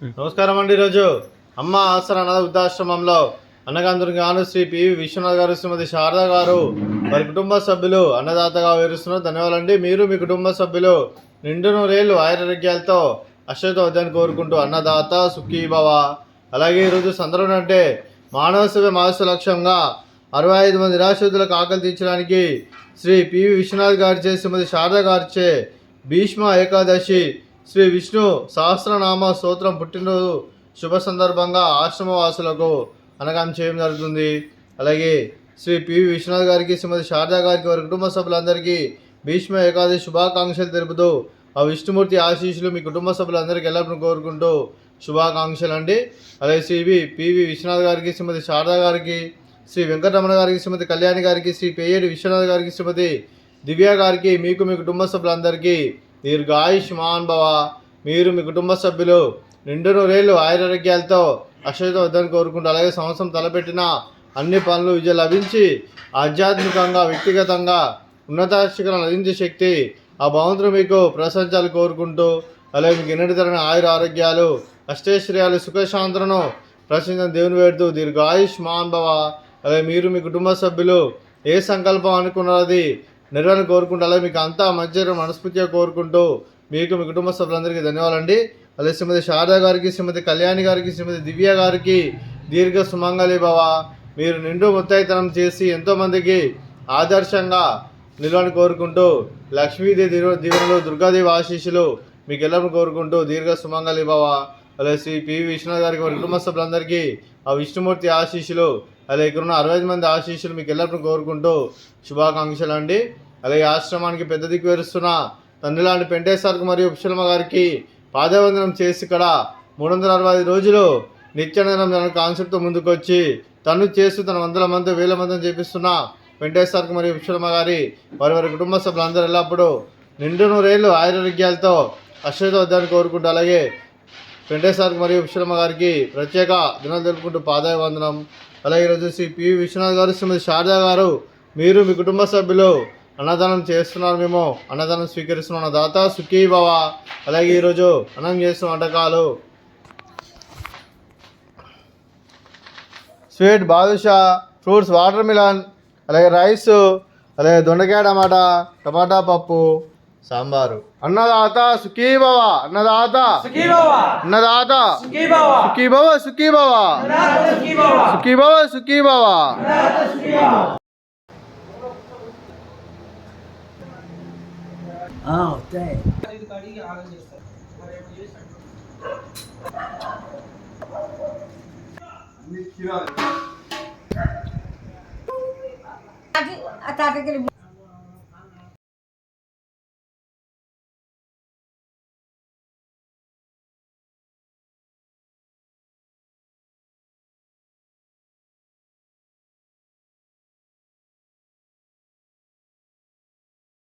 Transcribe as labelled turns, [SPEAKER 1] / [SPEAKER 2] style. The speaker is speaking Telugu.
[SPEAKER 1] నమస్కారం అండి. ఈరోజు అమ్మ ఆసరా అనాథ వృద్ధాశ్రమంలో అన్నగాంధునికి గాను శ్రీ పివి విశ్వనాథ్ గారు, శ్రీమతి శారద గారు వారి కుటుంబ సభ్యులు అన్నదాతగా వివరిస్తున్నారు. ధన్యవాదాలండి. మీరు మీ కుటుంబ సభ్యులు నిండు నూరేళ్లు ఆయురారోగ్యాలతో అశ్వత వద్దని కోరుకుంటూ అన్నదాత సుఖీభవ. అలాగే ఈరోజు సందర్భం అంటే మానవ సేవ మానస లక్ష్యంగా 65 మంది నిరాశ్రితులకు ఆకలి తీర్చడానికి శ్రీ పివి విశ్వనాథ్ గారిచే, శ్రీమతి శారద గారిచే భీష్మ ఏకాదశి శ్రీ విష్ణు సహస్రనామ స్తోత్రం పుట్టినరోజు శుభ సందర్భంగా ఆశ్రమవాసులకు అనగానం చేయడం జరుగుతుంది. అలాగే శ్రీ పివి విశ్వనాథ్ గారికి, శ్రీమతి శారద గారికి, వారి కుటుంబ సభ్యులందరికీ భీష్మ ఏకాదశి శుభాకాంక్షలు తెలుపుతూ ఆ విష్ణుమూర్తి ఆశీస్సులు మీ కుటుంబ సభ్యులందరికీ ఎల్లప్పుడూ కోరుకుంటూ శుభాకాంక్షలు అండి. అలాగే శ్రీ పివి విశ్వనాథ్ గారికి, శ్రీమతి శారద గారికి, శ్రీ వెంకటరమణ గారికి, శ్రీమతి కళ్యాణి గారికి, శ్రీ పేయేటి విశ్వనాథ్ గారికి, శ్రీమతి దివ్య గారికి, మీకు మీ కుటుంబ సభ్యులందరికీ దీర్ఘాయుష్మాన్ భవ. మీరు మీ కుటుంబ సభ్యులు నిండు నూరేళ్లు ఆయురారోగ్యాలతో అశ్వత వద్దని కోరుకుంటూ, అలాగే సంవత్సరం తలపెట్టిన అన్ని పనులు విజయం లభించి ఆధ్యాత్మికంగా వ్యక్తిగతంగా ఉన్నత శిఖరాలను అందించే శక్తి ఆ భగవంతుడు మీకు ప్రశంసాలు కోరుకుంటూ, అలాగే మీకు ఎన్నటి తరగని ఆయుర ఆరోగ్యాలు అష్టైశ్వర్యాలు సుఖశాంతులను ప్రశ్నించిన దేవుని వేడుతూ దీర్ఘాయుష్మాన్ భవ. అలాగే మీరు మీ కుటుంబ సభ్యులు ఏ సంకల్పం అనుకున్నది నెరవేరని కోరుకుంటూ, అలాగే మీకు అంతా మంచి మనస్ఫూర్తిగా కోరుకుంటూ మీకు మీ కుటుంబ సభ్యులందరికీ ధన్యవాదాలండి. అలాగే శ్రీమతి శారద గారికి, శ్రీమతి కళ్యాణి గారికి, శ్రీమతి దివ్య గారికి దీర్ఘ సుమంగళి భవ. మీరు నిండు ముత్తైతనం చేసి ఎంతోమందికి ఆదర్శంగా నిలవని కోరుకుంటూ లక్ష్మీదేవి దీవెనలు, దుర్గాదేవి ఆశీస్సులు మీకు ఎల్లరూ కోరుకుంటూ దీర్ఘ సుమంగళి భవ. అలాగే శ్రీ పివి విశ్వనాథ్ గారికి, వారి కుటుంబ సభ్యులందరికీ ఆ విష్ణుమూర్తి ఆశీస్సులు, అలాగే ఇక్కడ ఉన్న 65 మంది ఆశీస్సులు మీకు ఎల్లరూ కోరుకుంటూ శుభాకాంక్షలు అండి. అలాగే ఆశ్రమానికి పెద్ద దిక్కు వేరుస్తున్న తండ్రిలాంటి పెంటేశ్వర్కి మరియు ఉప్శలమ్మ గారికి పాదవందనం చేసి ఇక్కడ 365 రోజులు నిత్యానందం కాన్సెప్ట్తో ముందుకొచ్చి తను చేస్తూ తన వందల మంది వేల మందిని చేపిస్తున్న వెంకటేశ్వర్కి మరియు ఉప్శలమ్మ గారి వారి కుటుంబ సభ్యులందరూ ఎల్లప్పుడూ నిండు నూరేళ్లు ఆయురారోగ్యాలతో అశ్వత వద్దని కోరుకుంటూ, అలాగే వెంకటేశ్వర్కి మరియు ఉప్శలమ్మ గారికి ప్రత్యేక దినాలు తెలుపుకుంటూ పాదాభివందనం. అలాగే ఈరోజు శ్రీ పివి విశ్వనాథ్ గారు, శ్రీమతి శారద గారు మీరు మీ కుటుంబ సభ్యులు అన్నదానం చేస్తున్నారు, మేము అన్నదానం స్వీకరిస్తున్నాం. దాత సుఖీభవ. అలాగే ఈరోజు అన్నం చేస్తున్న వంటకాలు sweet badusha, fruits water melon, అలాగే రైస్, అలాగే దొండకాయ టమాటా పప్పు, సాంబారు. అన్నదాత సుఖీభవ. అన్నదాత అన్నదాత సుఖీభవ సుఖీభవ సుఖీభవ సుఖీభవ.
[SPEAKER 2] తాతకి